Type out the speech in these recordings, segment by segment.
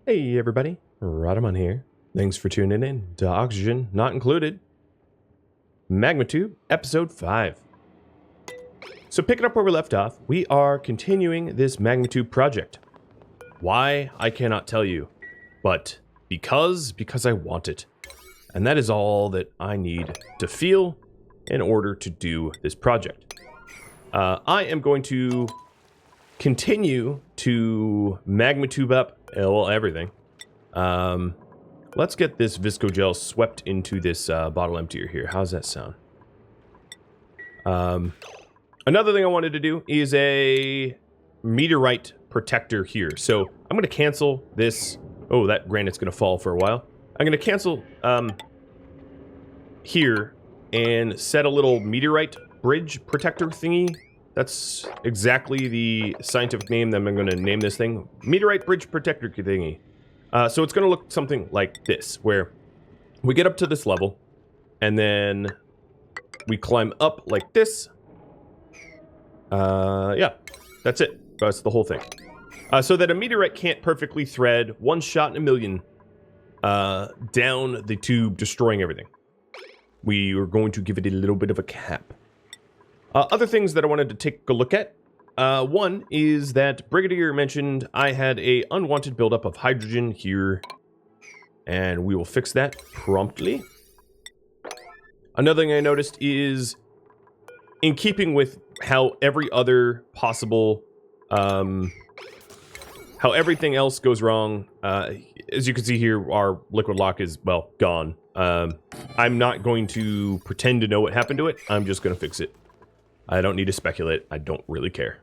Hey everybody, Radaman here. Thanks for tuning in to Oxygen Not Included, Magma Tube, Episode 5. So picking up where we left off, we are continuing this Magma Tube project. Why, I cannot tell you, but because I want it. And that is all that I need to feel in order to do this project. I am going to continue to Magma Tube up, well, everything. Let's get this Visco Gel swept into this bottle emptier here. How's that sound? Another thing I wanted to do is a meteorite protector here. So I'm going to cancel this. Oh, that granite's going to fall for a while. I'm going to cancel here and set a little meteorite bridge protector thingy. That's exactly the scientific name that I'm going to name this thing. Meteorite bridge protector thingy. So it's going to look something like this, where we get up to this level, and then we climb up like this. Yeah, that's it. That's the whole thing. So that a meteorite can't perfectly thread one shot in a million down the tube, destroying everything. We are going to give it a little bit of a cap. Other things that I wanted to take a look at. One is that Brigadier mentioned I had a unwanted buildup of hydrogen here, and we will fix that promptly. Another thing I noticed is, in keeping with how every other possible, how everything else goes wrong, as you can see here, our liquid lock is, well, gone. I'm not going to pretend to know what happened to it. I'm just going to fix it. I don't need to speculate. I don't really care.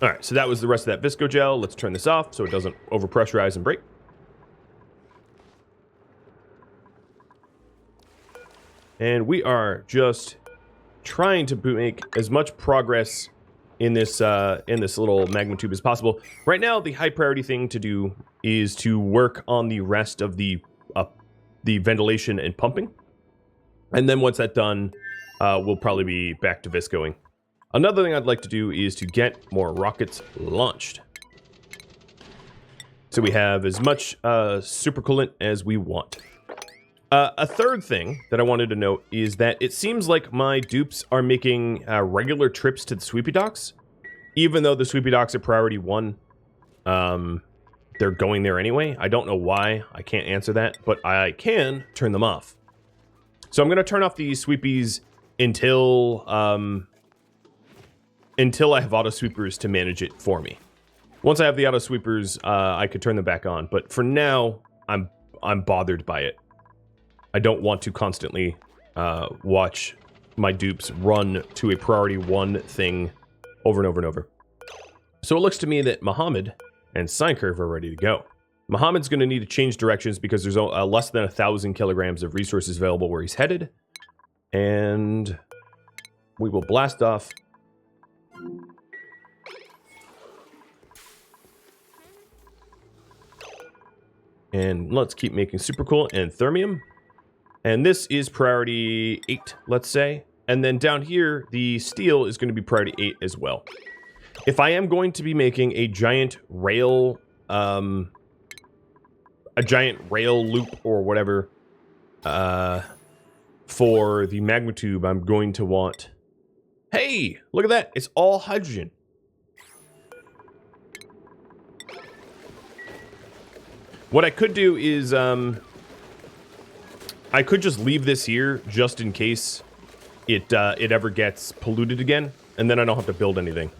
Alright, so that was the rest of that Visco Gel. Let's turn this off so it doesn't overpressurize and break. And we are just trying to make as much progress in this little magma tube as possible. Right now, the high priority thing to do is to work on the rest of the ventilation and pumping. And then once that's done, we'll probably be back to Viscoing. Another thing I'd like to do is to get more rockets launched. So we have as much supercoolant as we want. A third thing that I wanted to note is that it seems like my dupes are making regular trips to the sweepy docks. Even though the sweepy docks are priority 1. They're going there anyway. I don't know why. I can't answer that, but I can turn them off. So I'm going to turn off the sweepies until I have auto sweepers to manage it for me. Once I have the auto sweepers, I could turn them back on. But for now, I'm bothered by it. I don't want to constantly watch my dupes run to a priority 1 thing over and over and over. So it looks to me that Muhammad and Sine Curve are ready to go. Muhammad's going to need to change directions because there's less than 1,000 kilograms of resources available where he's headed. And we will blast off. And let's keep making supercoolant and thermium. And this is priority 8, let's say. And then down here, the steel is going to be priority 8 as well. If I am going to be making a giant rail loop or whatever for the magma tube, I'm going to want... Hey, look at that. It's all hydrogen. What I could do is I could just leave this here just in case it ever gets polluted again, and then I don't have to build anything.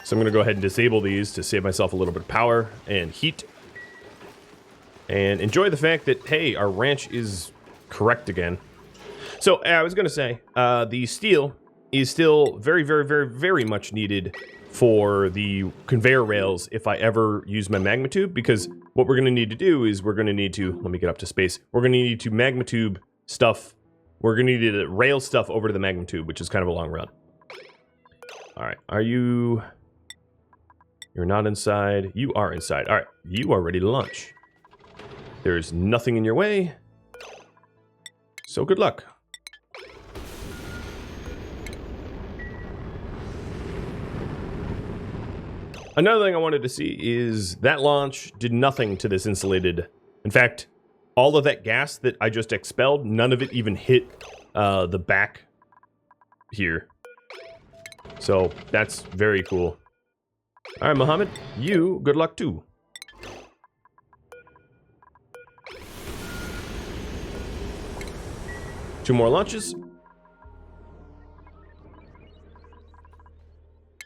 So I'm going to go ahead and disable these to save myself a little bit of power and heat. And enjoy the fact that, hey, our ranch is correct again. So I was going to say, the steel is still very, very, very, very much needed for the conveyor rails if I ever use my magma tube. Because what we're going to need to do is we're going to need to, let me get up to space. We're going to need to magma tube stuff. We're going to need to rail stuff over to the magma tube, which is kind of a long run. All right, are you... You're not inside. You are inside. All right, you are ready to launch. There's nothing in your way. So good luck. Another thing I wanted to see is that launch did nothing to this insulated. In fact, all of that gas that I just expelled, none of it even hit the back here. So that's very cool. All right, Mohammed, you good luck too. Two more launches.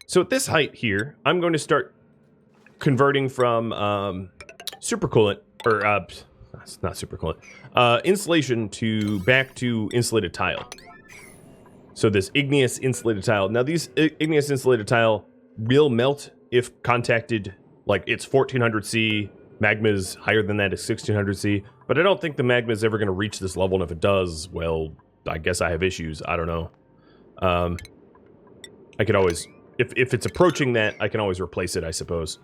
So at this height here, I'm going to start converting from supercoolant, or it's not supercoolant, insulation back to insulated tile. So this igneous insulated tile. Now these igneous insulated tile will melt if contacted, like it's 1400C, magma's higher than that, is 1600C, but I don't think the magma is ever going to reach this level, and if it does, well, I guess I have issues. I don't know. I could always... If it's approaching that, I can always replace it, I suppose.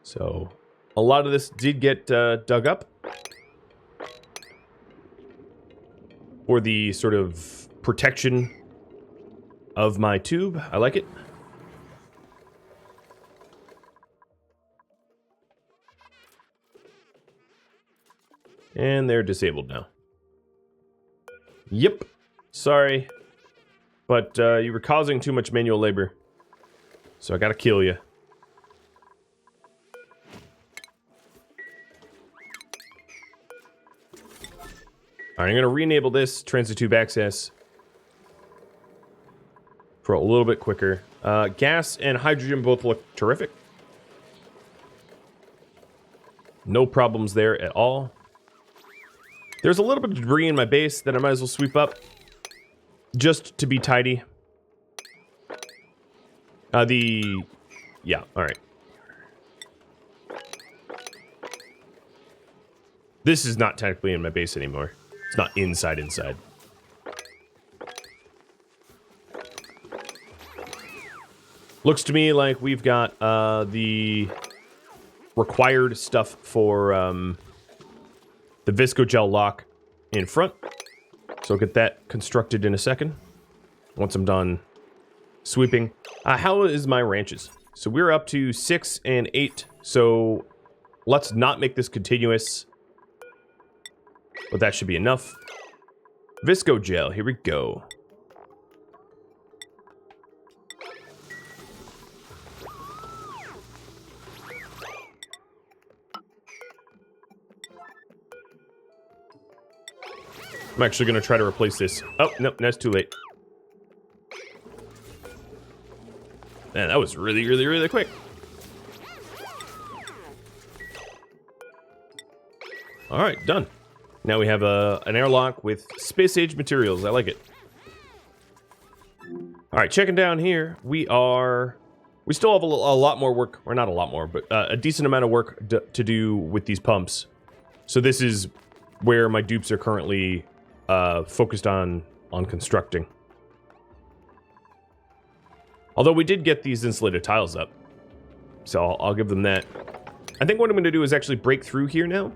So, a lot of this did get dug up for the sort of protection of my tube. I like it. And they're disabled now. Yep. Sorry. But you were causing too much manual labor. So I gotta kill you. Alright, I'm gonna re-enable this transit tube access for a little bit quicker. Gas and hydrogen both look terrific. No problems there at all. There's a little bit of debris in my base that I might as well sweep up, just to be tidy. Yeah, alright. This is not technically in my base anymore. It's not inside. Looks to me like we've got the required stuff for the viscogel lock in front. So I'll get that constructed in a second, once I'm done sweeping. How is my ranches? So we're up to 6 and 8. So let's not make this continuous, but that should be enough. Viscogel, here we go. I'm actually going to try to replace this. Oh, nope, that's too late. Man, that was really quick. Alright, done. Now we have an airlock with space-age materials. I like it. Alright, checking down here. We still have a lot more work, or not a lot more, but a decent amount of work to do with these pumps. So this is where my dupes are currently focused on constructing. Although we did get these insulated tiles up, so I'll give them that. I think what I'm going to do is actually break through here now,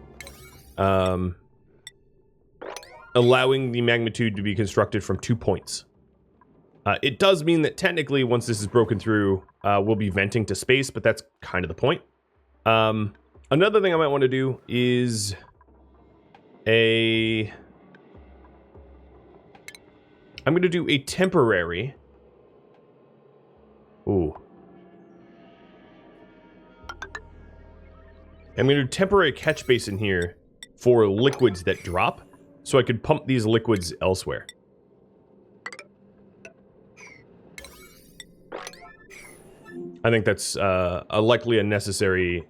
allowing the magnitude to be constructed from 2 points. It does mean that technically, once this is broken through, we'll be venting to space, but that's kind of the point. Another thing I might want to do is I'm going to do a temporary... Ooh. I'm going to do a temporary catch basin here for liquids that drop, so I could pump these liquids elsewhere. I think that's likely a necessary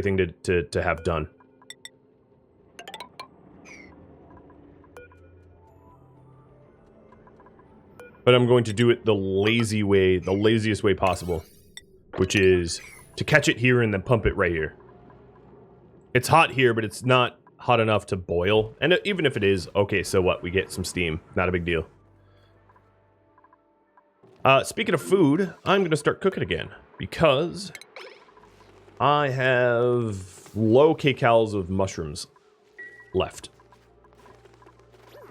thing to have done. But I'm going to do it the lazy way, the laziest way possible, which is to catch it here and then pump it right here. It's hot here, but it's not hot enough to boil. And even if it is, okay, so what? We get some steam. Not a big deal. Speaking of food, I'm going to start cooking again, because I have low kcals of mushrooms left.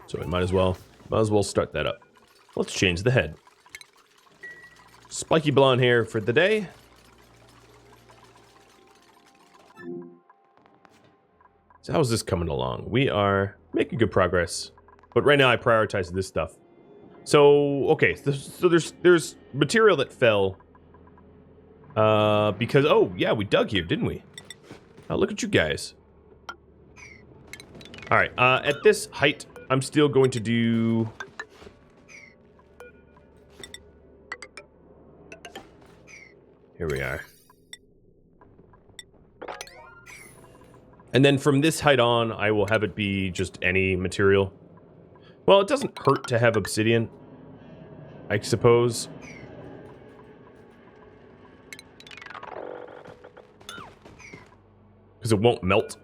So we might as well start that up. Let's change the head. Spiky blonde hair for the day. So how's this coming along? We are making good progress. But right now I prioritize this stuff. So, okay, so there's material that fell. Because, oh, yeah, we dug here, didn't we? Oh, look at you guys. Alright, at this height, I'm still going to do... Here we are. And then from this height on, I will have it be just any material. Well, it doesn't hurt to have obsidian, I suppose. Because it won't melt.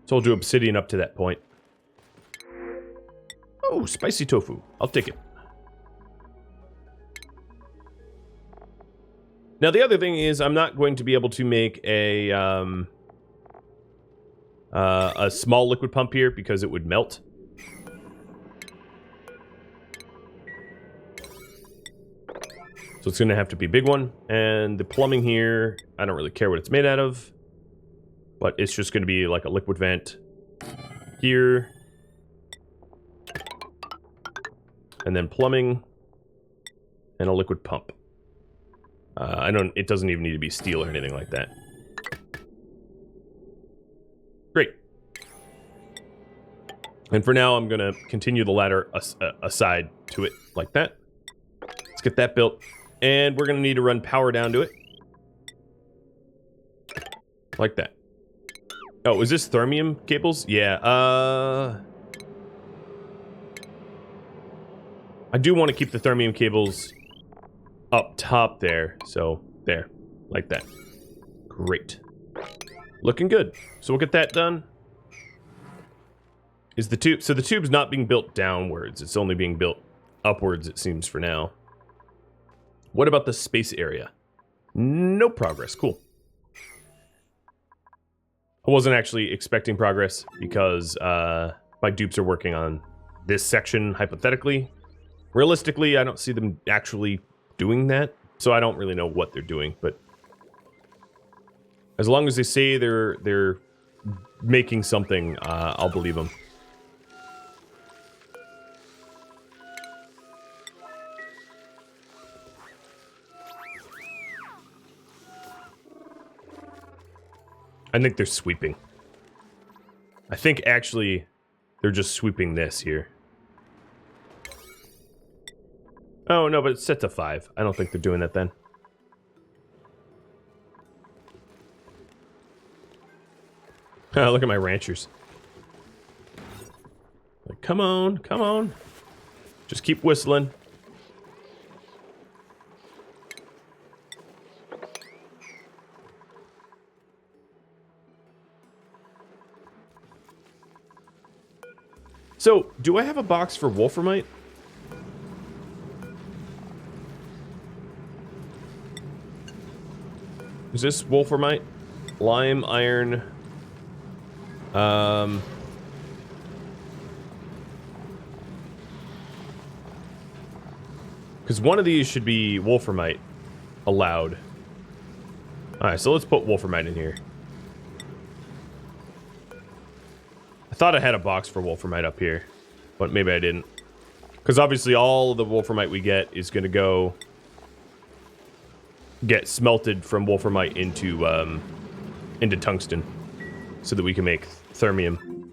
So I'll do obsidian up to that point. Oh, spicy tofu. I'll take it. Now, the other thing is I'm not going to be able to make a small liquid pump here because it would melt. So it's going to have to be a big one. And the plumbing here, I don't really care what it's made out of. But it's just going to be like a liquid vent here. And then plumbing. And a liquid pump. It doesn't even need to be steel or anything like that. Great. And for now, I'm going to continue the ladder aside to it like that. Let's get that built. And we're going to need to run power down to it. Like that. Oh, is this thermium cables? Yeah, I do want to keep the thermium cables up top there. So, there. Like that. Great. Looking good. So we'll get that done. Is the tube... So the tube's not being built downwards. It's only being built upwards, it seems, for now. What about the space area? No progress. Cool. I wasn't actually expecting progress because my dupes are working on this section, hypothetically. Realistically, I don't see them actually doing that, so I don't really know what they're doing, but as long as they say they're making something, I'll believe them. I think they're sweeping. I think actually they're just sweeping this here. Oh, no, but it's set to 5. I don't think they're doing that then. Oh, look at my ranchers. Like, come on, come on. Just keep whistling. So, do I have a box for wolframite? Is this wolframite? Lime, iron. Because one of these should be wolframite allowed. Alright, so let's put wolframite in here. I thought I had a box for wolframite up here, but maybe I didn't. Because obviously all of the wolframite we get is going to go get smelted from wolframite into tungsten so that we can make thermium.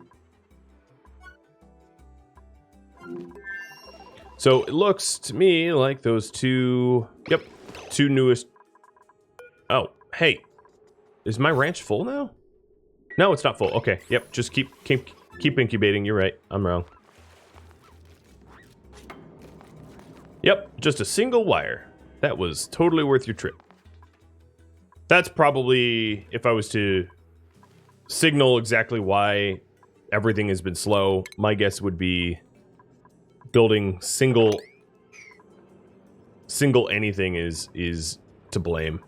So it looks to me like those two, yep, two newest. Oh, hey, is my ranch full now? No, it's not full. Okay, yep, just keep incubating. You're right, I'm wrong. Yep, just a single wire. That was totally worth your trip. That's probably, if I was to signal exactly why everything has been slow, my guess would be building single anything is to blame.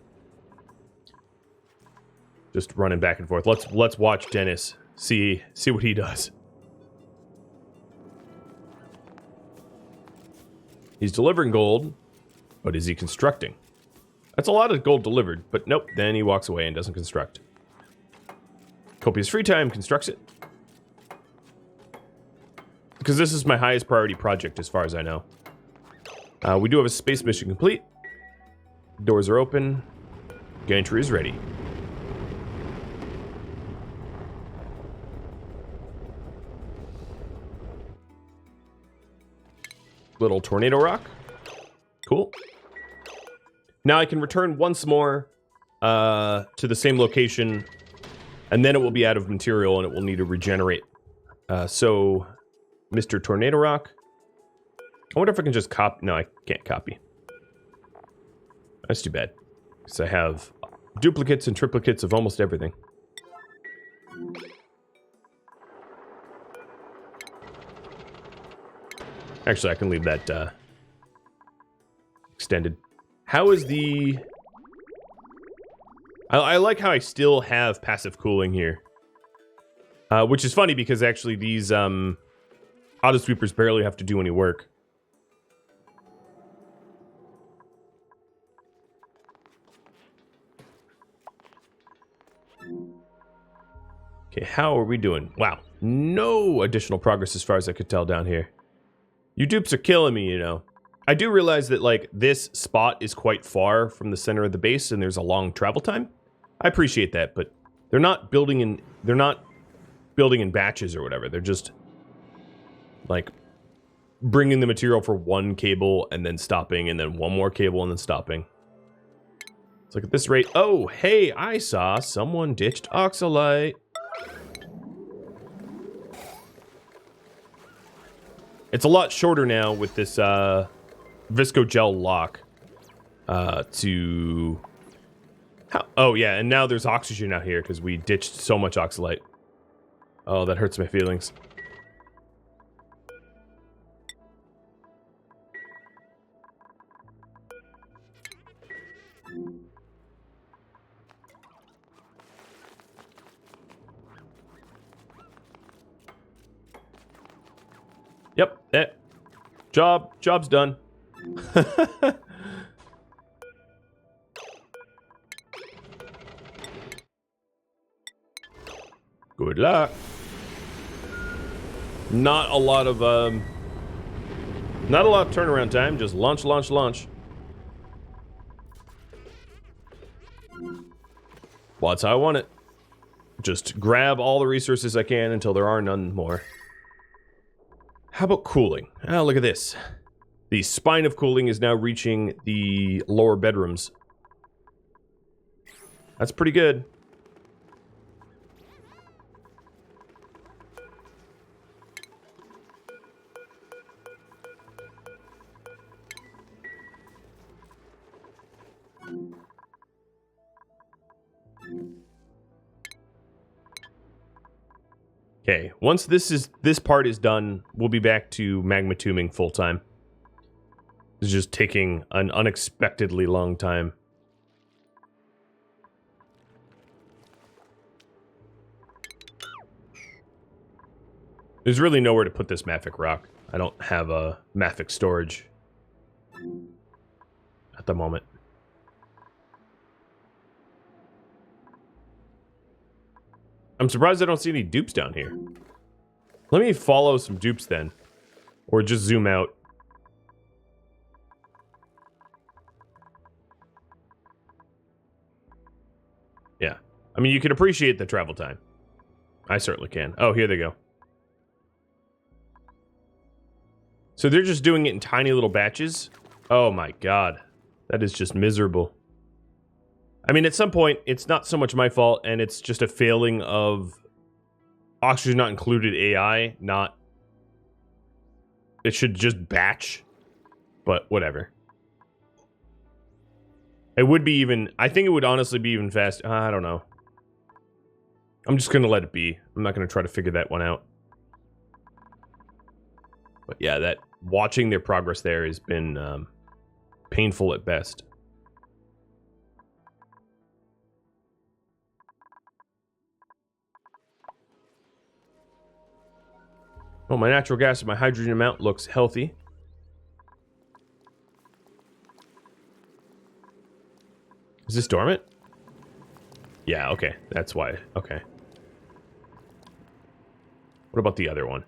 Just running back and forth. Let's watch Dennis see what he does. He's delivering gold, but is he constructing? That's a lot of gold delivered, but nope, then he walks away and doesn't construct. Copious free time, constructs it. Because this is my highest priority project as far as I know. We do have a space mission complete. Doors are open. Gantry is ready. Little tornado rock. Cool. Now I can return once more to the same location, and then it will be out of material and it will need to regenerate. So, Mr. Tornado Rock. I wonder if I can just copy. No, I can't copy. That's too bad. Because I have duplicates and triplicates of almost everything. Actually, I can leave that extended. How is the... I like how I still have passive cooling here. Which is funny because actually these auto sweepers barely have to do any work. Okay, how are we doing? Wow, no additional progress as far as I could tell down here. You dupes are killing me, you know. I do realize that, like, this spot is quite far from the center of the base and there's a long travel time. I appreciate that, but they're not building in batches or whatever. They're just, like, bringing the material for one cable and then stopping, and then one more cable and then stopping. Let's look at this rate. Oh, hey, I saw someone ditched oxalite. It's a lot shorter now with this Visco gel lock to... Oh, yeah, and now there's oxygen out here because we ditched so much oxalite. Oh, that hurts my feelings. Yep, job's done. Good luck. Not a lot of turnaround time, just launch. Well, that's how I want it. Just grab all the resources I can until there are none more. How about cooling? Oh, look at this. The spine of cooling is now reaching the lower bedrooms. That's pretty good. Okay, once this part is done, we'll be back to magma tombing full time. It's just taking an unexpectedly long time. There's really nowhere to put this mafic rock. I don't have a mafic storage at the moment. I'm surprised I don't see any dupes down here. Let me follow some dupes then. Or just zoom out. Yeah. I mean, you can appreciate the travel time. I certainly can. Oh, here they go. So they're just doing it in tiny little batches? Oh my god. That is just miserable. I mean, at some point, it's not so much my fault, and it's just a failing of Oxygen Not Included AI, not... It should just batch, but whatever. It would be even... I think it would honestly be even fast. I don't know. I'm just gonna let it be. I'm not gonna try to figure that one out. But yeah, watching their progress there has been painful at best. Oh, my natural gas and my hydrogen amount looks healthy. Is this dormant? Yeah, okay. That's why. Okay. What about the other one?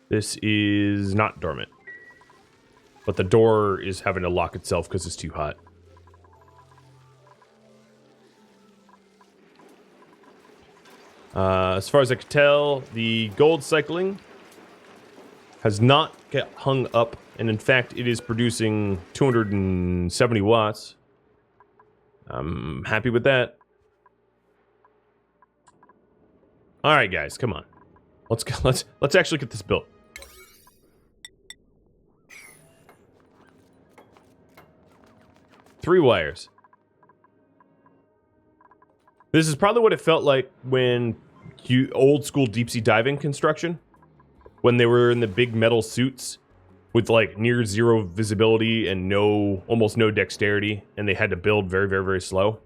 This is not dormant. But the door is having to lock itself because it's too hot. As far as I can tell, the gold cycling has not get hung up, and in fact, it is producing 270 watts. I'm happy with that. All right, guys, come on. Let's actually get this built. Three wires. This is probably what it felt like when old school deep sea diving construction, when they were in the big metal suits with like near zero visibility and almost no dexterity, and they had to build very, very, very slow.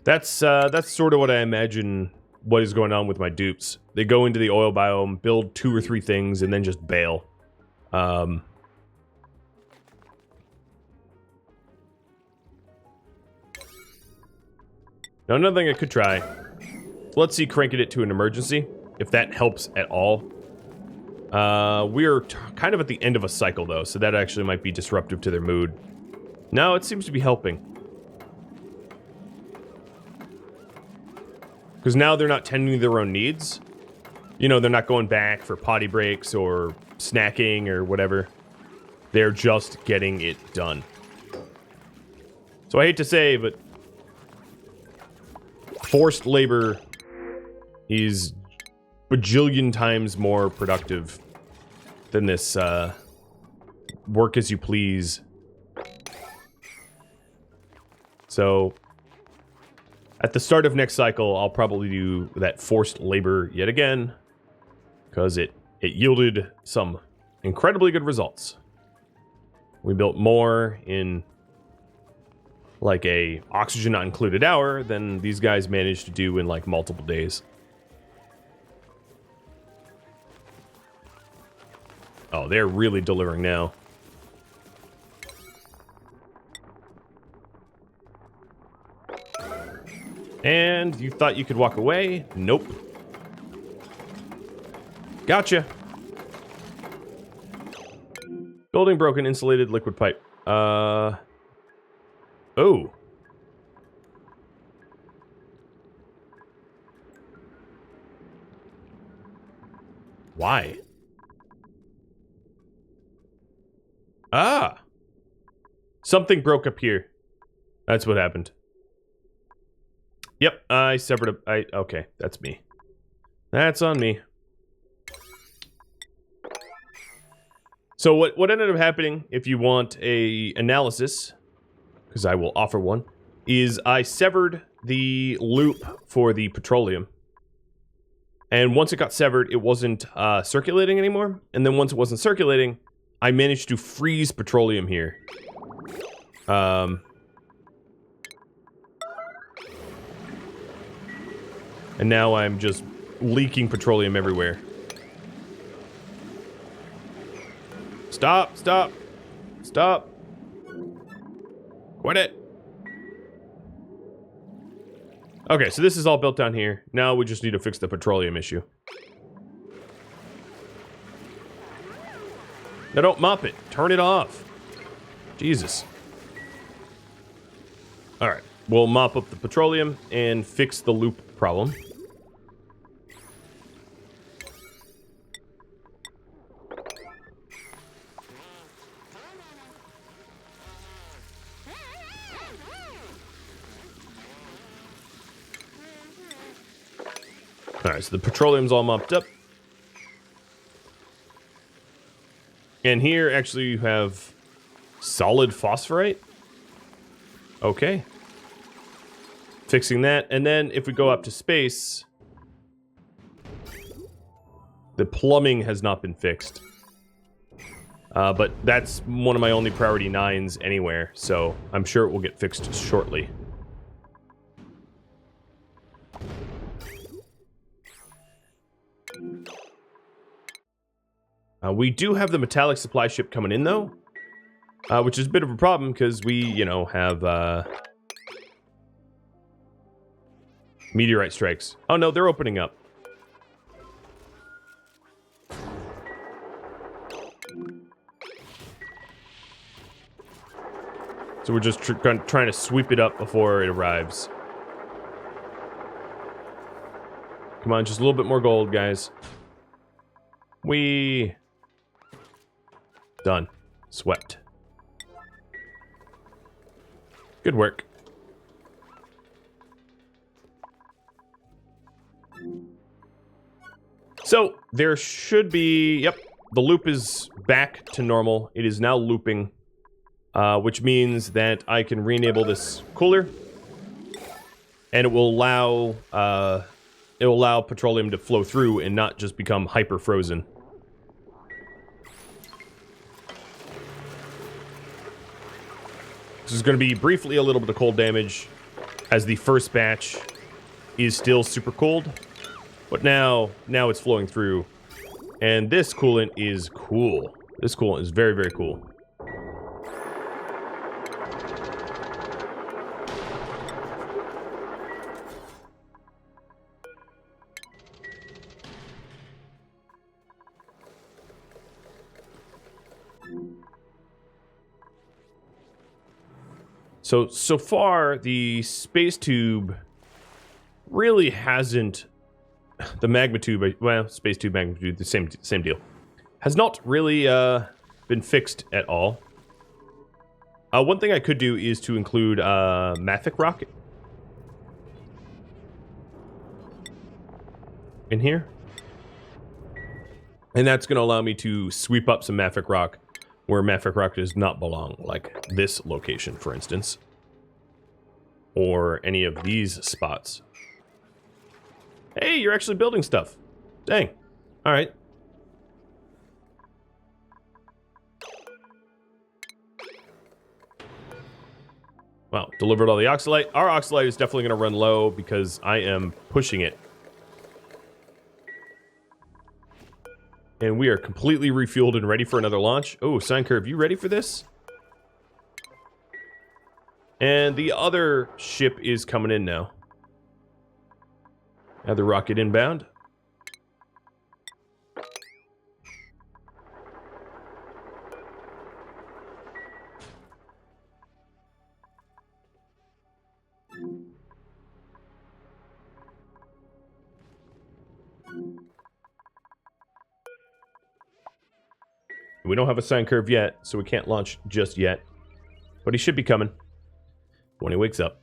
That's sort of what I imagine what is going on with my dupes. They go into the oil biome, build 2 or 3 things, and then just bail. Now, another thing I could try. Let's see, cranking it to an emergency, if that helps at all. We are kind of at the end of a cycle, though, so that actually might be disruptive to their mood. No, it seems to be helping. Because now they're not tending to their own needs. You know, they're not going back for potty breaks or snacking or whatever. They're just getting it done. So I hate to say, but forced labor is bajillion times more productive than this work as you please. So at the start of next cycle, I'll probably do that forced labor yet again, because it yielded some incredibly good results. We built more in like a oxygen not included hour than these guys managed to do in like multiple days. Oh, they're really delivering now. And you thought you could walk away? Nope. Gotcha. Building broken insulated liquid pipe. Oh. Why? Ah. Something broke up here. That's what happened. Yep, I severed a... okay, that's me. That's on me. So what ended up happening, if you want a analysis, because I will offer one, is I severed the loop for the petroleum. And once it got severed, it wasn't circulating anymore. And then once it wasn't circulating, I managed to freeze petroleum here. And now I'm just leaking petroleum everywhere. Stop, stop, stop. Quit it. Okay, so this is all built down here. Now we just need to fix the petroleum issue. Now don't mop it. Turn it off. Jesus. Alright, we'll mop up the petroleum and fix the loop problem. Alright, so the petroleum's all mopped up. And here, actually, you have solid phosphorite. Okay. Fixing that. And then if we go up to space, The plumbing has not been fixed. But that's one of my only priority 9s anywhere, so I'm sure it will get fixed shortly. We do have the metallic supply ship coming in, though, which is a bit of a problem because we, you know, have meteorite strikes. Oh, no, they're opening up. So we're just trying to sweep it up before it arrives. Come on, just a little bit more gold, guys. Done. Swept. Good work. So, there should be... Yep, the loop is back to normal. It is now looping, which means that I can re-enable this cooler, and it will allow petroleum to flow through and not just become hyper-frozen. This is going to be briefly a little bit of cold damage, as the first batch is still super cold, but now it's flowing through, and this coolant is cool. This coolant is very, very cool. So far, the space tube really hasn't... The magma tube, well, space tube, magma tube, the same deal. Has not really been fixed at all. One thing I could do is to include mafic rocket in here. And that's going to allow me to sweep up some mafic rock where mafic rock does not belong, like this location, for instance. Or any of these spots. Hey, you're actually building stuff. Dang. Alright. Well, delivered all the oxalite. Our oxalite is definitely going to run low because I am pushing it. And we are completely refueled and ready for another launch. Oh, sine curve, you ready for this? And the other ship is coming in now. Other rocket inbound. We don't have a sine curve yet, so we can't launch just yet. But he should be coming when he wakes up.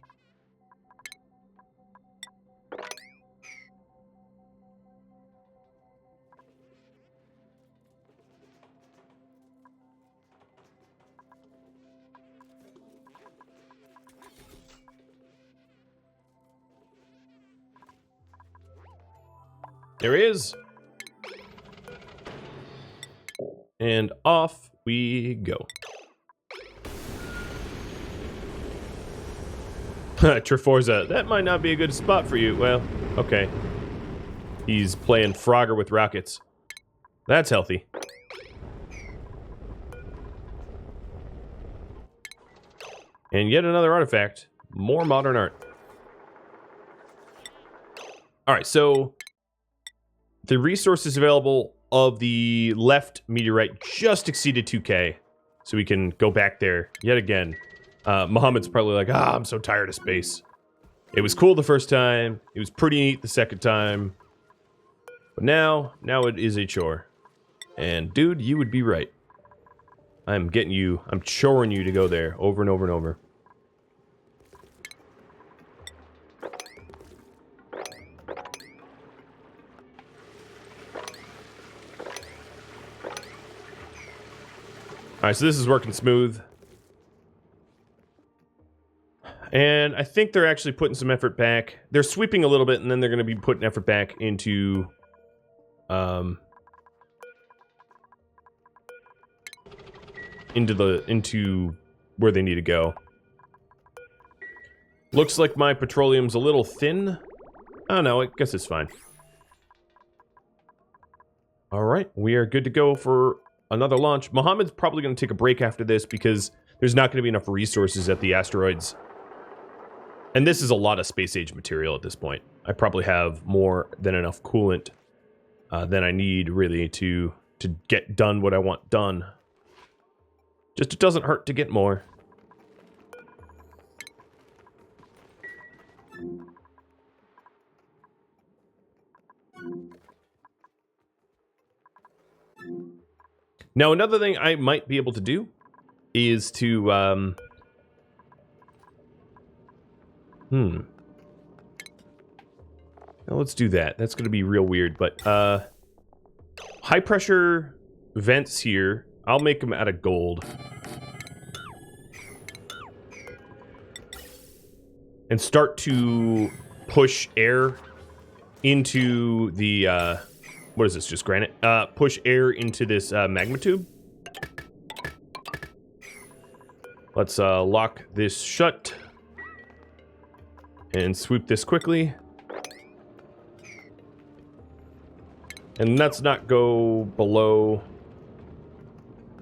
There he is. And off we go. Treforza, that might not be a good spot for you. Well, okay. He's playing Frogger with rockets. That's healthy. And yet another artifact. More modern art. Alright, so the resources available of the left meteorite just exceeded 2K. So we can go back there yet again. Muhammad's probably like, I'm so tired of space. It was cool the first time. It was pretty neat the second time. But now it is a chore. And dude, you would be right. I'm choring you to go there over and over and over. Alright, so this is working smooth. And I think they're actually putting some effort back. They're sweeping a little bit, and then they're going to be putting effort back into into where they need to go. Looks like my petroleum's a little thin. Oh no, I guess it's fine. Alright, we are good to go for another launch. Mohammed's probably going to take a break after this because there's not going to be enough resources at the asteroids. And this is a lot of space-age material at this point. I probably have more than enough coolant than I need, really, to get done what I want done. Just it doesn't hurt to get more. Now, another thing I might be able to do is to, Now, let's do that. That's going to be real weird, but, high pressure vents here, I'll make them out of gold. And start to push air into the, what is this, just granite? Push air into this magma tube. Let's lock this shut. And sweep this quickly. And let's not go below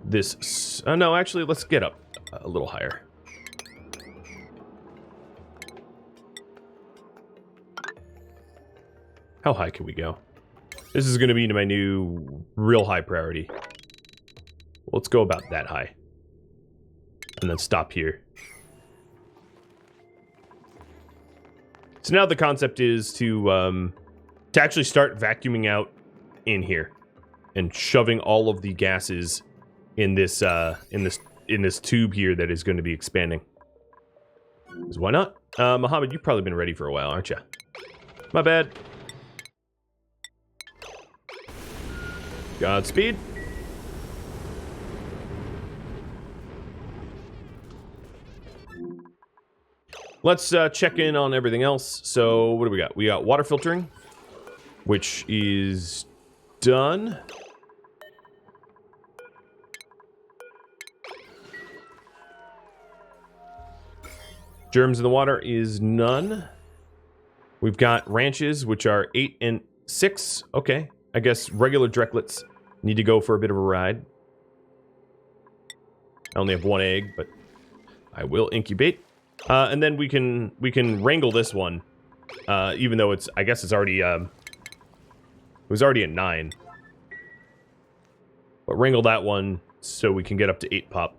this. No, actually, let's get up a little higher. How high can we go? This is going to be my new real high priority. Let's go about that high. And then stop here. So now the concept is to actually start vacuuming out in here and shoving all of the gases in this tube here that is going to be expanding. 'Cause why not? Mohammed, you've probably been ready for a while, aren't you? My bad. Godspeed. Let's check in on everything else. So, what do we got? We got water filtering, which is done. Germs in the water is none. We've got ranches, which are 8 and 6. Okay, I guess regular Drecklets need to go for a bit of a ride. I only have 1 egg, but I will incubate. And then we can wrangle this one, even though it's, I guess it's already, it was already at 9. But wrangle that one so we can get up to 8 pop.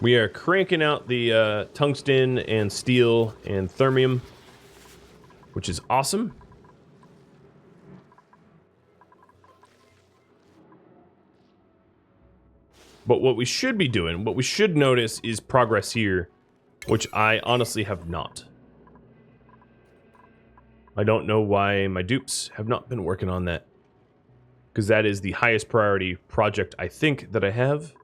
We are cranking out the tungsten and steel and thermium, which is awesome. But what we should be doing, what we should notice is progress here, which I honestly have not. I don't know why my dupes have not been working on that, because that is the highest priority project I think that I have.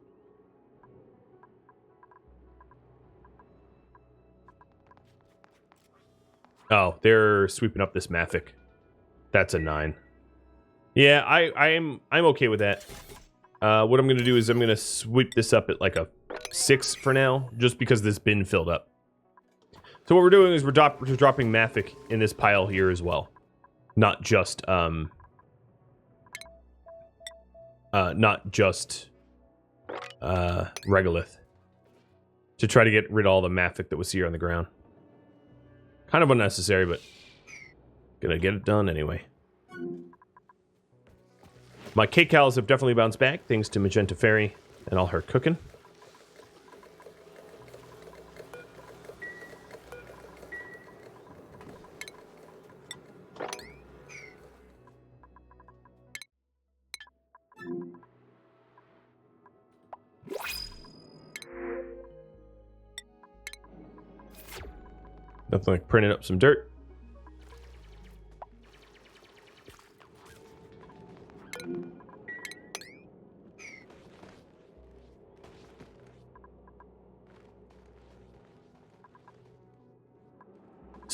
Oh, they're sweeping up this Mafic. That's a 9. Yeah, I'm okay with that. What I'm gonna do is I'm gonna sweep this up at like a 6 for now, just because this bin filled up. So what we're doing is we're dropping Mafic in this pile here as well, not just Regolith, to try to get rid of all the Mafic that was here on the ground. Kind of unnecessary, but gonna get it done anyway. My K-Cows have definitely bounced back, thanks to Magenta Fairy and all her cooking. Nothing like printing up some dirt.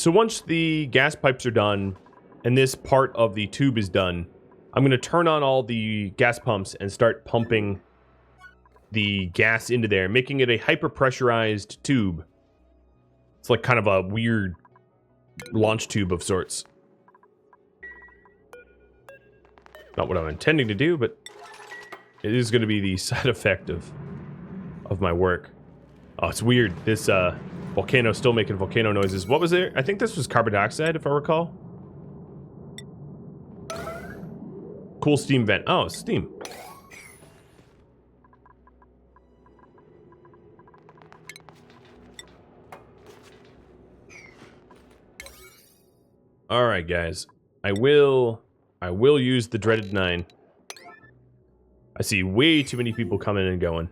So once the gas pipes are done, and this part of the tube is done, I'm going to turn on all the gas pumps and start pumping the gas into there, making it a hyper-pressurized tube. It's like kind of a weird launch tube of sorts. Not what I'm intending to do, but it is going to be the side effect of my work. Oh, it's weird. This volcano's still making volcano noises. What was there? I think this was carbon dioxide, if I recall. Cool steam vent. Oh, steam. All right, guys. I will use the dreaded 9. I see way too many people coming and going.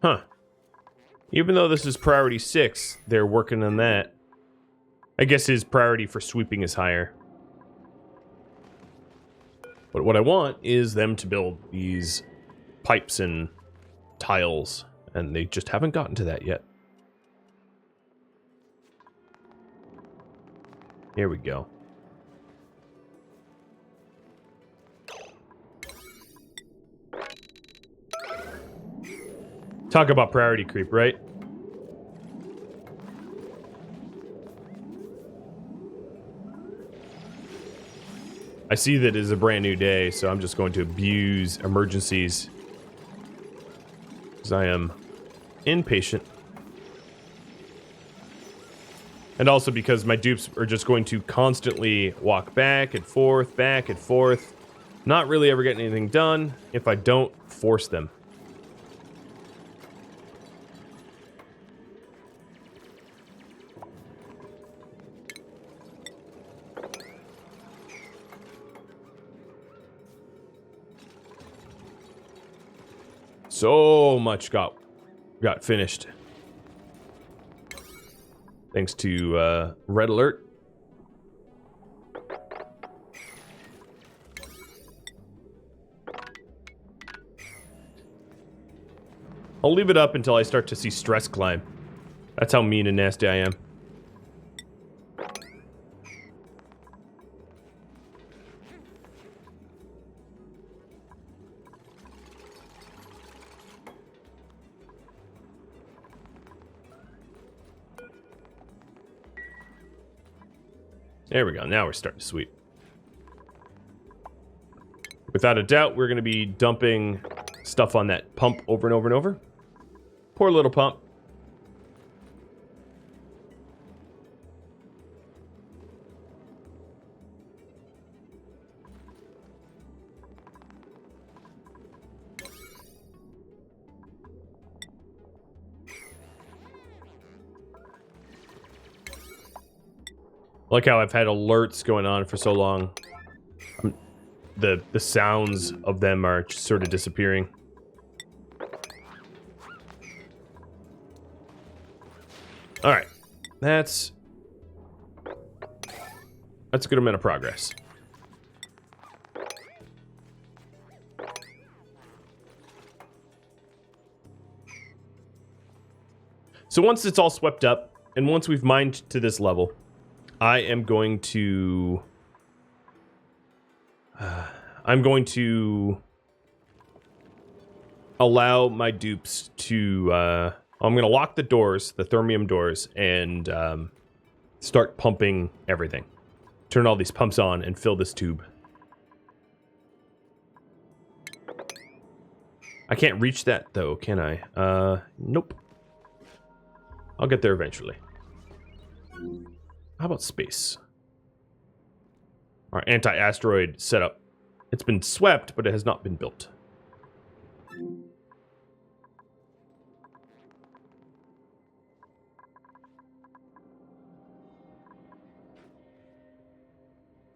Huh. Even though this is priority 6, they're working on that. I guess his priority for sweeping is higher. But what I want is them to build these pipes and tiles, and they just haven't gotten to that yet. Here we go. Talk about priority creep, right? I see that it is a brand new day, so I'm just going to abuse emergencies. Because I am impatient. And also because my dupes are just going to constantly walk back and forth, not really ever getting anything done if I don't force them. So much got finished. Thanks to Red Alert. I'll leave it up until I start to see stress climb. That's how mean and nasty I am. There we go. Now we're starting to sweep. Without a doubt, we're going to be dumping stuff on that pump over and over and over. Poor little pump. I like how I've had alerts going on for so long. The sounds of them are just sort of disappearing. All right, that's a good amount of progress. So once it's all swept up, and once we've mined to this level, I am going to allow my dupes to I'm going to lock the doors, the thermium doors, and start pumping everything. Turn all these pumps on and fill this tube. I can't reach that though, can I? Nope. I'll get there eventually. How about space? Our anti-asteroid setup. It's been swept, but it has not been built.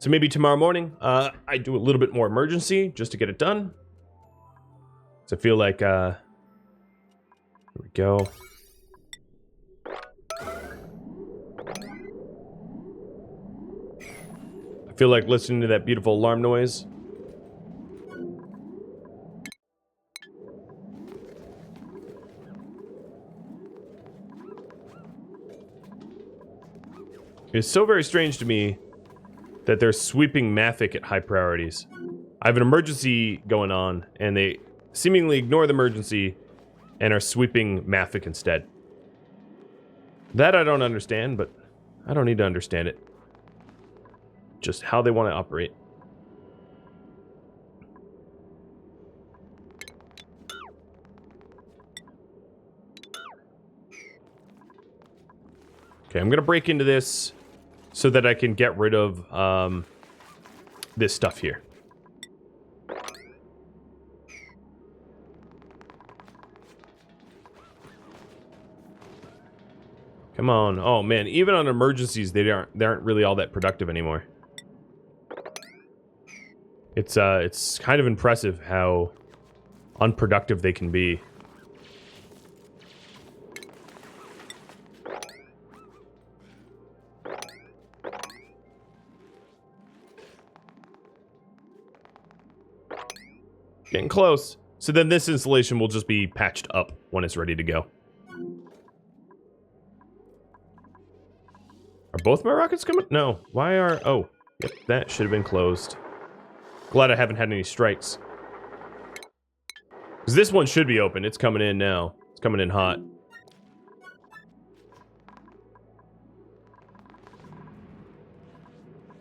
So maybe tomorrow morning, I do a little bit more emergency just to get it done. So I feel like, here we go. I feel like listening to that beautiful alarm noise. It's so very strange to me that they're sweeping Maffic at high priorities. I have an emergency going on, and they seemingly ignore the emergency and are sweeping Maffic instead. That I don't understand, but I don't need to understand it. Just how they want to operate. Okay, I'm going to break into this so that I can get rid of this stuff here. Come on. Oh man, even on emergencies they aren't really all that productive anymore. It's kind of impressive how unproductive they can be. Getting close. So then this installation will just be patched up when it's ready to go. Are both my rockets coming? No. Why are... Oh. Yep, that should have been closed. Glad I haven't had any strikes. Because this one should be open. It's coming in now. It's coming in hot.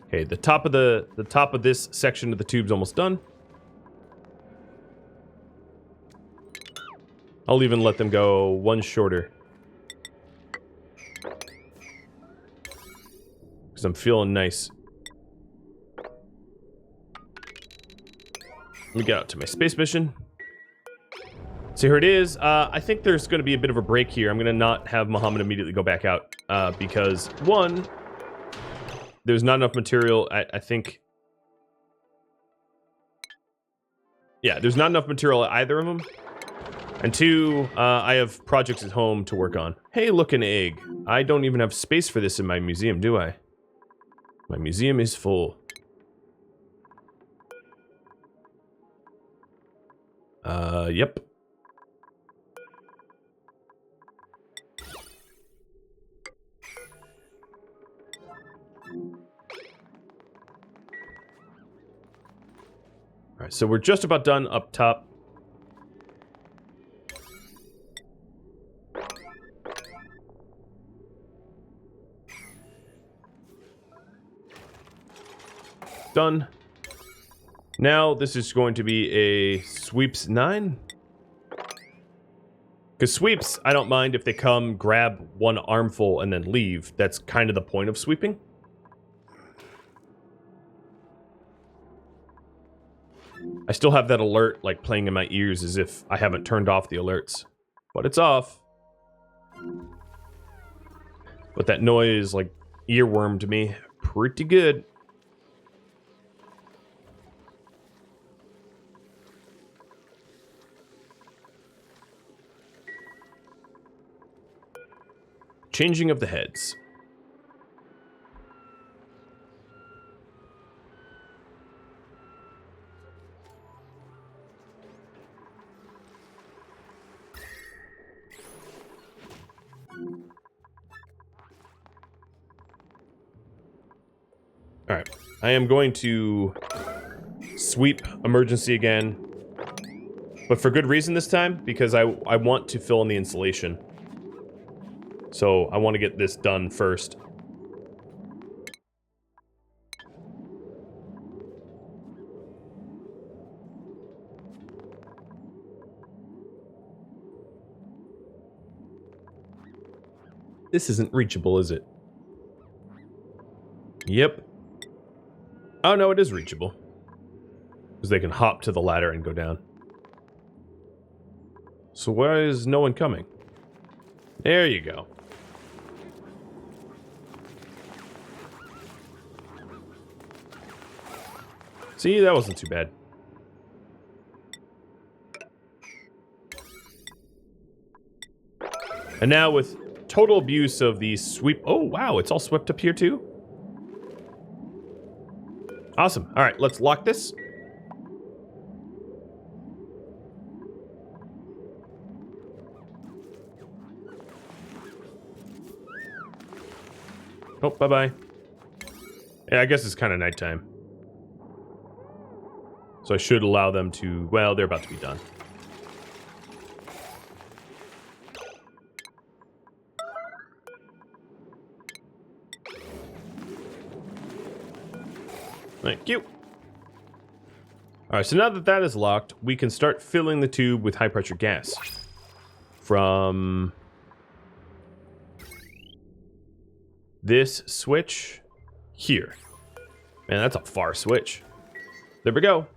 Okay, the top of this section of the tube's almost done. I'll even let them go one shorter. Because I'm feeling nice. Let me get out to my space mission. So here it is. I think there's going to be a bit of a break here. I'm going to not have Muhammad immediately go back out. Because, one, there's not enough material. I think... Yeah, there's not enough material at either of them. And two, I have projects at home to work on. Hey, look, an egg. I don't even have space for this in my museum, do I? My museum is full. Yep. Alright, so we're just about done up top. Done. Now this is going to be a sweeps 9. Because sweeps, I don't mind if they come, grab one armful, and then leave. That's kind of the point of sweeping. I still have that alert, like, playing in my ears as if I haven't turned off the alerts. But it's off. But that noise, like, earwormed me pretty good. Changing of the heads. Alright, I am going to sweep emergency again, but for good reason this time, because I want to fill in the insulation. So I want to get this done first. This isn't reachable, is it? Yep. Oh no, it is reachable. Because they can hop to the ladder and go down. So why is no one coming? There you go. See, that wasn't too bad. And now with total abuse of the sweep... Oh, wow, it's all swept up here too? Awesome. All right, let's lock this. Oh, bye-bye. Yeah, I guess it's kind of nighttime. So I should allow them to... Well, they're about to be done. Thank you. All right, so now that that is locked, we can start filling the tube with high-pressure gas. From... this switch here. Man, that's a far switch. There we go.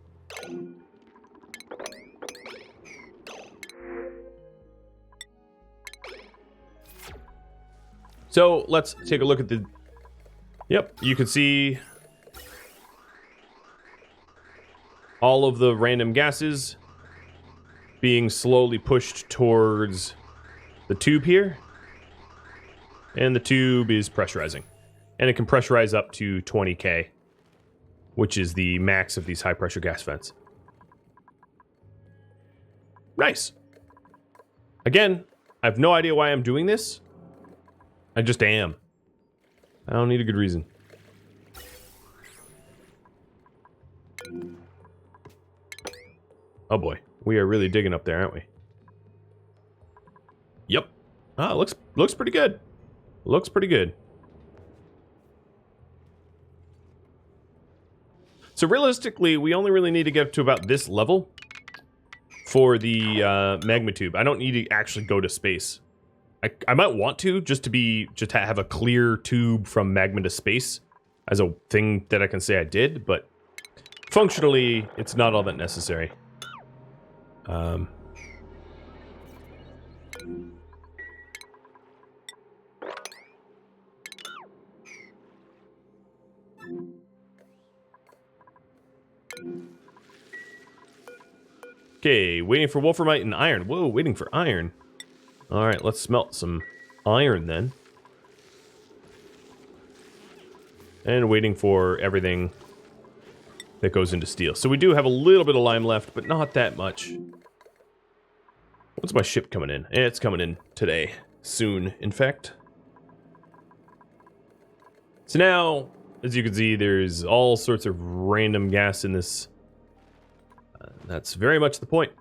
So let's take a look at the... Yep, you can see all of the random gases being slowly pushed towards the tube here. And the tube is pressurizing. And it can pressurize up to 20K, which is the max of these high-pressure gas vents. Nice. Again, I have no idea why I'm doing this. I just am. I don't need a good reason. Oh boy, we are really digging up there, aren't we? Yep. Ah, looks pretty good. Looks pretty good. So realistically, we only really need to get up to about this level for the magma tube. I don't need to actually go to space. I might want to just to have a clear tube from magma to space as a thing that I can say I did, but functionally, it's not all that necessary. Okay, waiting for wolframite and iron. Whoa, waiting for iron. Alright, let's smelt some iron then. And waiting for everything that goes into steel. So we do have a little bit of lime left, but not that much. What's my ship coming in? It's coming in today. Soon, in fact. So now, as you can see, there's all sorts of random gas in this. That's very much the point.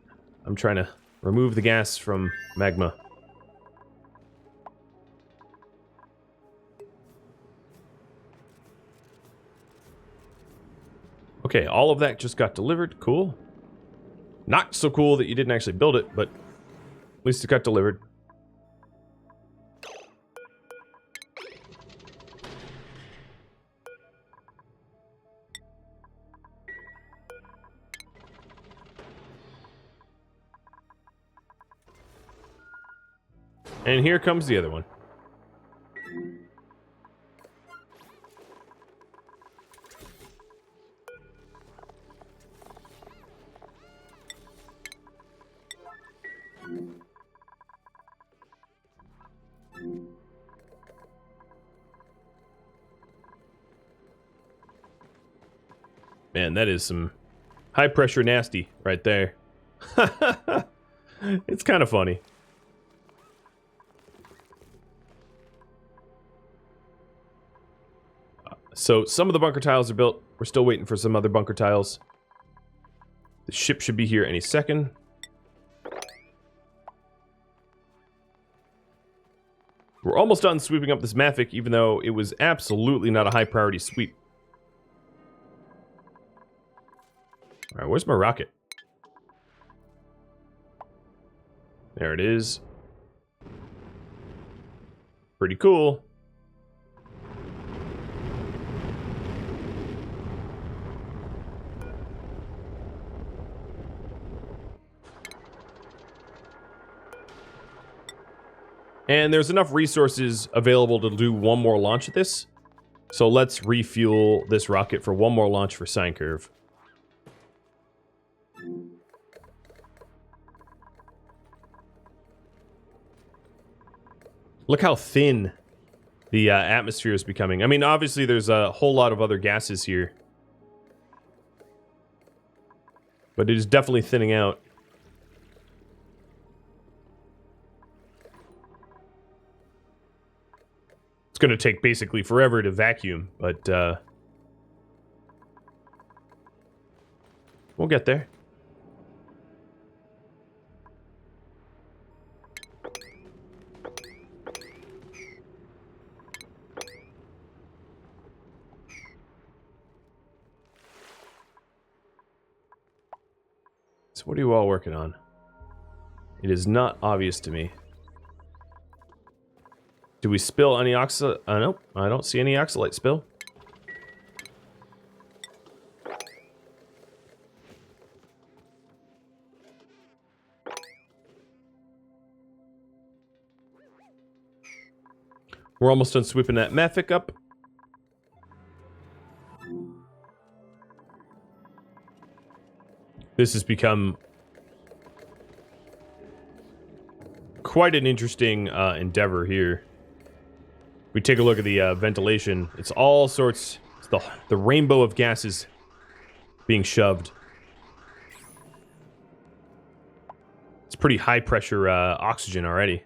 I'm trying to remove the gas from magma. Okay, all of that just got delivered. Cool. Not so cool that you didn't actually build it, but at least it got delivered. And here comes the other one. Man, that is some high pressure nasty right there. It's kind of funny. So some of the bunker tiles are built. We're still waiting for some other bunker tiles. The ship should be here any second. We're almost done sweeping up this Mafic, even though it was absolutely not a high priority sweep. Alright, where's my rocket? There it is. Pretty cool. And there's enough resources available to do one more launch at this. So let's refuel this rocket for one more launch for Sine Curve. Look how thin the atmosphere is becoming. I mean, obviously there's a whole lot of other gases here. But it is definitely thinning out. It's going to take basically forever to vacuum, but we'll get there. So what are you all working on? It is not obvious to me. Do we spill any oxalate? Nope, I don't see any oxalate spill. We're almost done sweeping that Mafic up. This has become quite an interesting endeavor here. We take a look at the ventilation. It's all sorts. It's the rainbow of gases being shoved. It's pretty high pressure oxygen already.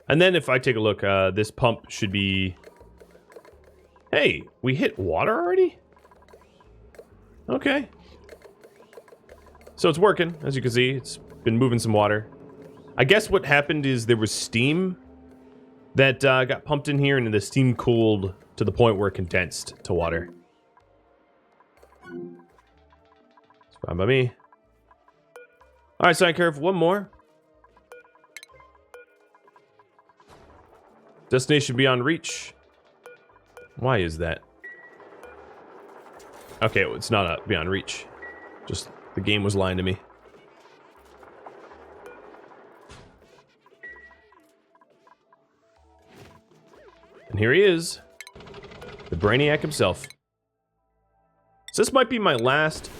And then if I take a look, this pump should be... Hey, we hit water already? Okay. So it's working, as you can see. It's been moving some water. I guess what happened is there was steam that got pumped in here, and the steam cooled to the point where it condensed to water. It's fine by me. Alright, sine curve, one more. Destination beyond reach. Why is that? Okay, well, it's not beyond reach. Just the game was lying to me. And here he is. The Brainiac himself. So this might be my last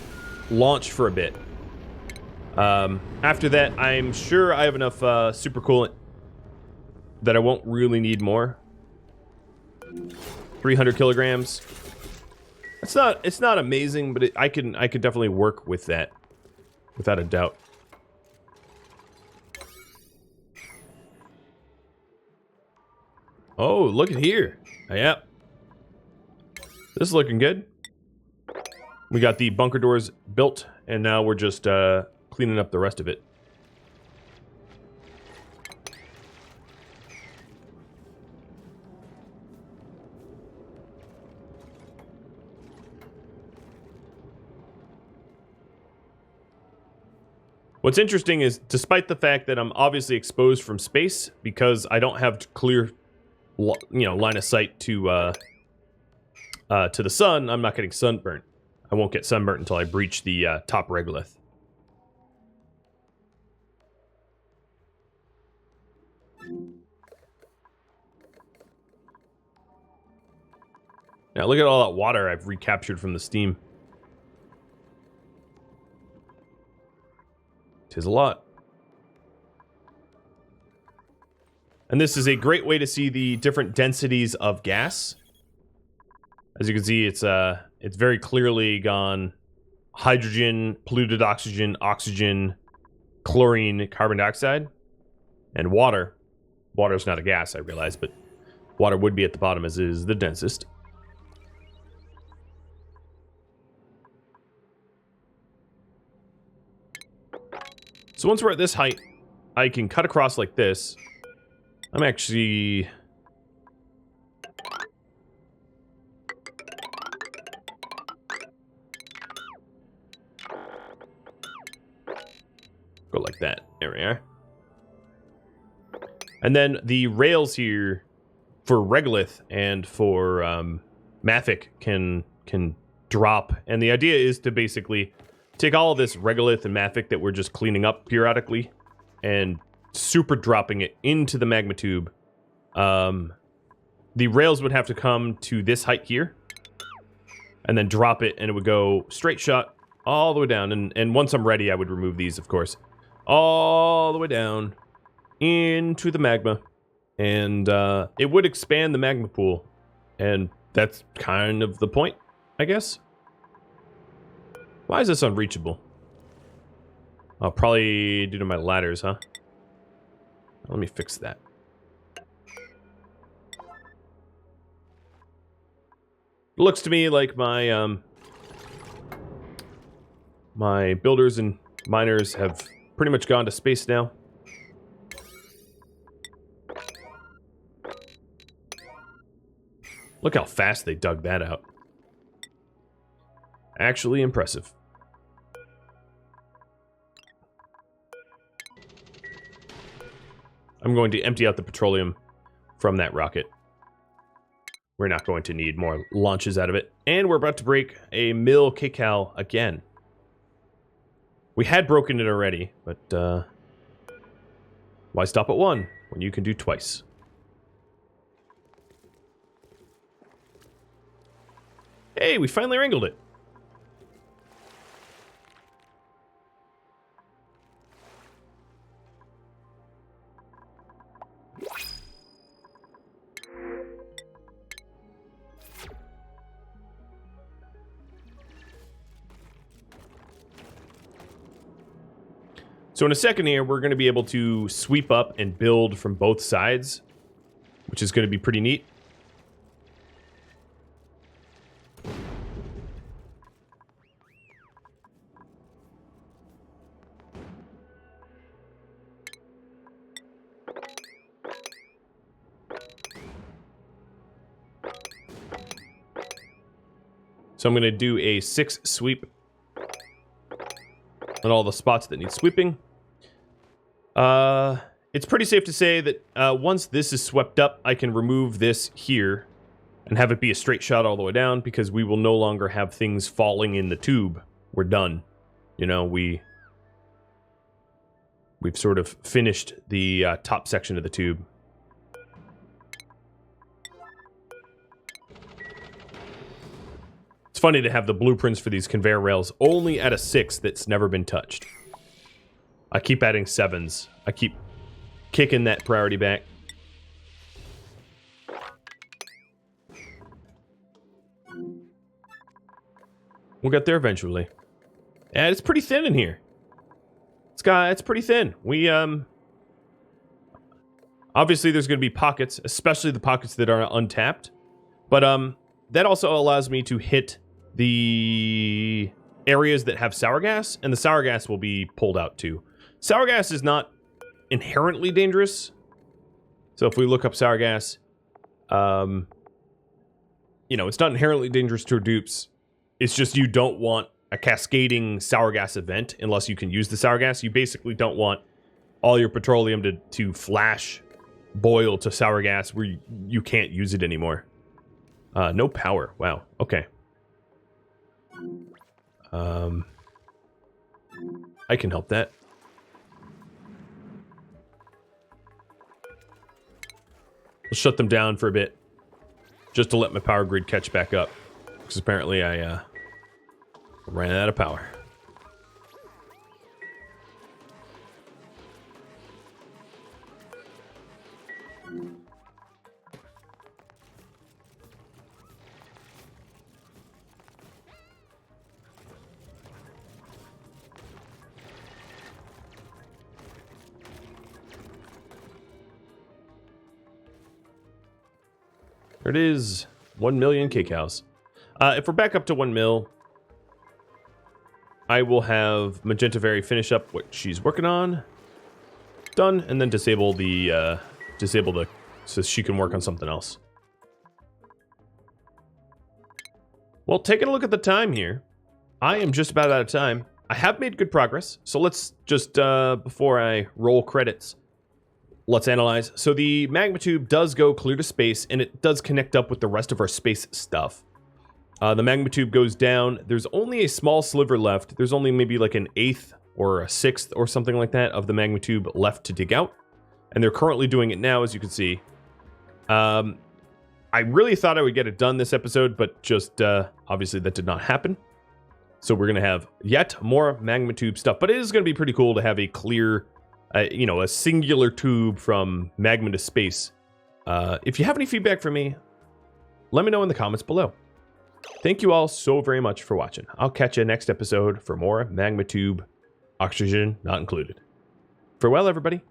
launch for a bit. After that, I'm sure I have enough super coolant that I won't really need more. 300 kilograms. It's not amazing, but I could definitely work with that, without a doubt. Oh, look at here. Yep. This is looking good. We got the bunker doors built, and now we're just cleaning up the rest of it. What's interesting is, despite the fact that I'm obviously exposed from space, because I don't have clear, line of sight to the sun, I'm not getting sunburnt. I won't get sunburnt until I breach the top regolith. Now look at all that water I've recaptured from the steam. 'Tis a lot. And this is a great way to see the different densities of gas. As you can see, it's very clearly gone hydrogen, polluted oxygen, oxygen, chlorine, carbon dioxide, and water. Water is not a gas, I realize, but water would be at the bottom as it is the densest. So once we're at this height, I can cut across like this. I'm actually... go like that. There we are. And then the rails here for regolith and for Mafic can drop. And the idea is to basically take all of this regolith and Mafic that we're just cleaning up periodically and super dropping it into the magma tube. The rails would have to come to this height here and then drop it, and it would go straight shot All the way down. And once I'm ready, I would remove these, of course. All the way down into the magma. And it would expand the magma pool. And that's kind of the point, I guess. Why is this unreachable? I'll probably due to my ladders, huh? Let me fix that. Looks to me like my my builders and miners have pretty much gone to space now. Look how fast they dug that out. Actually impressive. I'm going to empty out the petroleum from that rocket. We're not going to need more launches out of it. And we're about to break a mill kcal again. We had broken it already, but why stop at one when you can do twice? Hey, we finally wrangled it. So in a second here, we're going to be able to sweep up and build from both sides, which is going to be pretty neat. So I'm going to do a 6 sweep on all the spots that need sweeping. It's pretty safe to say that once this is swept up, I can remove this here and have it be a straight shot all the way down, because we will no longer have things falling in the tube. We're done. You know, we've sort of finished the top section of the tube. It's funny to have the blueprints for these conveyor rails only at a 6 that's never been touched. I keep adding 7s. I keep kicking that priority back. We'll get there eventually. And it's pretty thin in here. It's pretty thin. We obviously there's going to be pockets, especially the pockets that are untapped. But that also allows me to hit the areas that have sour gas, and the sour gas will be pulled out too. Sour gas is not inherently dangerous. So if we look up sour gas, you know, it's not inherently dangerous to dupes. It's just you don't want a cascading sour gas event unless you can use the sour gas. You basically don't want all your petroleum to flash boil to sour gas where you can't use it anymore. No power. Wow. Okay. I can help that. We'll shut them down for a bit, just to let my power grid catch back up, because apparently I ran out of power. There it is. 1 million kcows. If we're back up to 1 mil, I will have Magenta Very finish up what she's working on. Done, and then disable the so she can work on something else. Well, taking a look at the time here, I am just about out of time. I have made good progress, so let's just before I roll credits, let's analyze. So the magma tube does go clear to space, and it does connect up with the rest of our space stuff. The magma tube goes down. There's only a small sliver left. There's only maybe like an 1/8 or a 1/6 or something like that of the magma tube left to dig out. And they're currently doing it now, as you can see. I really thought I would get it done this episode, but just obviously that did not happen. So we're going to have yet more magma tube stuff, but it is going to be pretty cool to have a clear, you know, a singular tube from magma to space. If you have any feedback for me, let me know in the comments below. Thank you all so very much for watching. I'll catch you next episode for more magma tube, oxygen not included. Farewell, everybody.